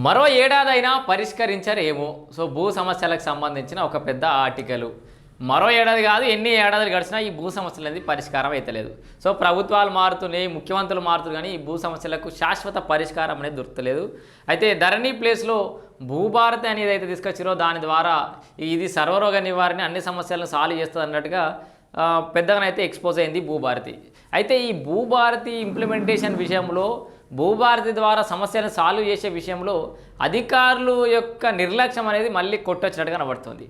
మరో ఏడాదైనా పరిష్కరించరేమో. సో భూ సమస్యలకు సంబంధించిన ఒక పెద్ద ఆర్టికల్. మరో ఏడాది కాదు, ఎన్ని ఏడాదులు గడిచినా ఈ భూ సమస్యలు అనేది పరిష్కారం అవుతలేదు. సో ప్రభుత్వాలు మారుతున్నాయి, ముఖ్యమంత్రులు మారుతున్నారు, కానీ ఈ భూ సమస్యలకు శాశ్వత పరిష్కారం అనేది దొరకలేదు. అయితే ధరణి ప్లేస్లో భూభారతి అనేది అయితే తీసుకొచ్చారో దాని ద్వారా ఇది సర్వరోగ నివారణ అన్ని సమస్యలను సాల్వ్ చేస్తుంది అన్నట్టుగా పెద్దగానైతే ఎక్స్పోజ్ అయింది భూభారతి. అయితే ఈ భూభారతి ఇంప్లిమెంటేషన్ విషయంలో, భూభారతి ద్వారా సమస్యలను సాల్వ్ చేసే విషయంలో అధికారుల యొక్క నిర్లక్ష్యం అనేది మళ్ళీ కొట్టొచ్చినట్టుగా కనబడుతుంది.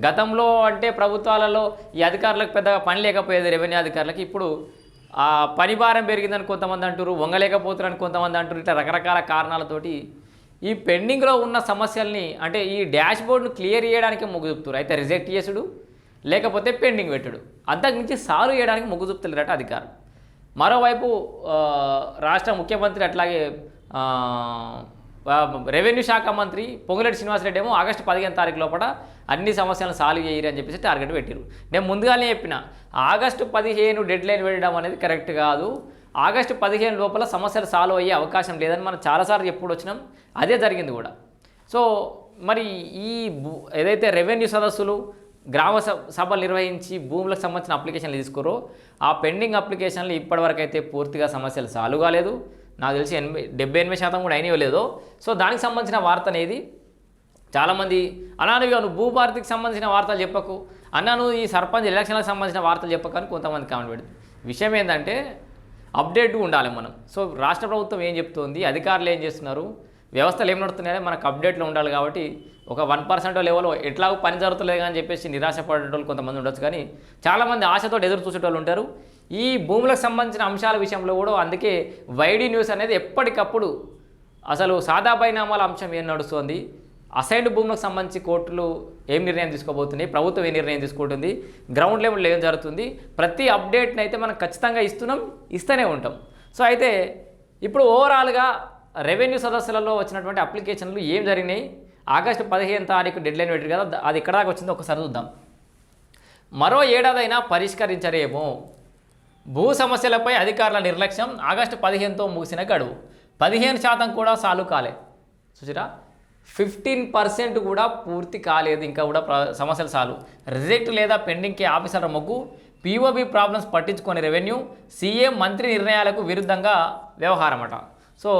గతంలో అంటే ప్రభుత్వాలలో ఈ అధికారులకు పెద్దగా పని లేకపోయేది, రెవెన్యూ అధికారులకు. ఇప్పుడు పని భారం పెరిగిందని కొంతమంది అంటారు, వంగలేకపోతున్నారని కొంతమంది అంటారు. ఇట్లా రకరకాల కారణాలతోటి ఈ పెండింగ్లో ఉన్న సమస్యల్ని అంటే ఈ డాష్ బోర్డును క్లియర్ చేయడానికి మొగ్గు చూపుతారు. అయితే రిజెక్ట్ చేసుడు లేకపోతే పెండింగ్ పెట్టుడు, అంతకుమించి సాల్వ్ చేయడానికి మొగ్గు చూపుతున్నారట అధికారులు. మరోవైపు రాష్ట్ర ముఖ్యమంత్రి అట్లాగే రెవెన్యూ శాఖ మంత్రి పొంగులేటి శ్రీనివాసరెడ్డి ఏమో ఆగస్టు 15 తారీఖు లోపల అన్ని సమస్యలను సాల్వ్ చేయరు అని చెప్పేసి టార్గెట్ పెట్టారు. నేను ముందుగానే చెప్పిన ఆగస్టు 15 డెడ్ లైన్ పెట్టడం అనేది కరెక్ట్ కాదు. ఆగస్టు 15 లోపల సమస్యలు సాల్వ్ అయ్యే అవకాశం లేదని మనం చాలాసార్లు ఎప్పుడు వచ్చినాం, అదే జరిగింది కూడా. సో మరి ఈ ఏదైతే రెవెన్యూ సదస్సులు, గ్రామ సభలు నిర్వహించి భూములకు సంబంధించిన అప్లికేషన్లు తీసుకోరో ఆ పెండింగ్ అప్లికేషన్లు ఇప్పటివరకు అయితే పూర్తిగా సమస్యలు సాల్వ్ కాలేదు. నాకు తెలిసి 78% కూడా అయినవ్వలేదు. సో దానికి సంబంధించిన వార్త అనేది చాలామంది అన్నానుగా నువ్వు భూభారతికి సంబంధించిన వార్తలు చెప్పకు, అన్నాను ఈ సర్పంచ్ ఎలక్షన్లకు సంబంధించిన వార్తలు చెప్పకు అని కొంతమంది కామెంట్ పెడుతుంది. విషయం ఏంటంటే అప్డేట్గా ఉండాలి మనం. సో రాష్ట్ర ప్రభుత్వం ఏం చెప్తోంది, అధికారులు ఏం చేస్తున్నారు, వ్యవస్థలు ఏం నడుస్తున్నాయో మనకు అప్డేట్లో ఉండాలి. కాబట్టి ఒక 1% లెవెల్లో ఎట్లాగో పని జరుగుతలేదు అని చెప్పేసి నిరాశపడేటోళ్ళు కొంతమంది ఉండొచ్చు, కానీ చాలామంది ఆశతో ఎదురు చూసేటోళ్ళు ఉంటారు. ఈ భూములకు సంబంధించిన అంశాల విషయంలో కూడా అందుకే వైడీ న్యూస్ అనేది ఎప్పటికప్పుడు అసలు సాదా పరిణామాల అంశం ఏం నడుస్తుంది, అసైన్డ్ భూములకు సంబంధించి కోర్టులు ఏం నిర్ణయం తీసుకోబోతున్నాయి, ప్రభుత్వం ఏ నిర్ణయం తీసుకుంటుంది, గ్రౌండ్ లెవెల్లో ఏం జరుగుతుంది, ప్రతి అప్డేట్ని అయితే మనం ఖచ్చితంగా ఇస్తూనే ఉంటాం. సో అయితే ఇప్పుడు ఓవరాల్గా రెవెన్యూ సదస్సులలో వచ్చినటువంటి అప్లికేషన్లు ఏం జరిగినాయి, ఆగస్టు 15 తారీఖు డెడ్ లైన్ పెట్టారు కదా, అది ఎక్కడ దాకా వచ్చిందో ఒకసారి చూద్దాం. మరో ఏడాదైనా పరిష్కరించరేమో, భూ సమస్యలపై అధికారుల నిర్లక్ష్యం, ఆగస్టు 15తో ముగిసిన గడువు, 15% కూడా సాల్వ్ కాలే. చూసిరా, 15% కూడా పూర్తి కాలేదు, ఇంకా కూడా సమస్యలు సాల్వ్. రిజెక్ట్ లేదా పెండింగ్కి ఆఫీసర్ల మొగ్గు, పీఓబీ ప్రాబ్లమ్స్ పట్టించుకొని రెవెన్యూ, సీఎం మంత్రి నిర్ణయాలకు విరుద్ధంగా వ్యవహారం అట. సో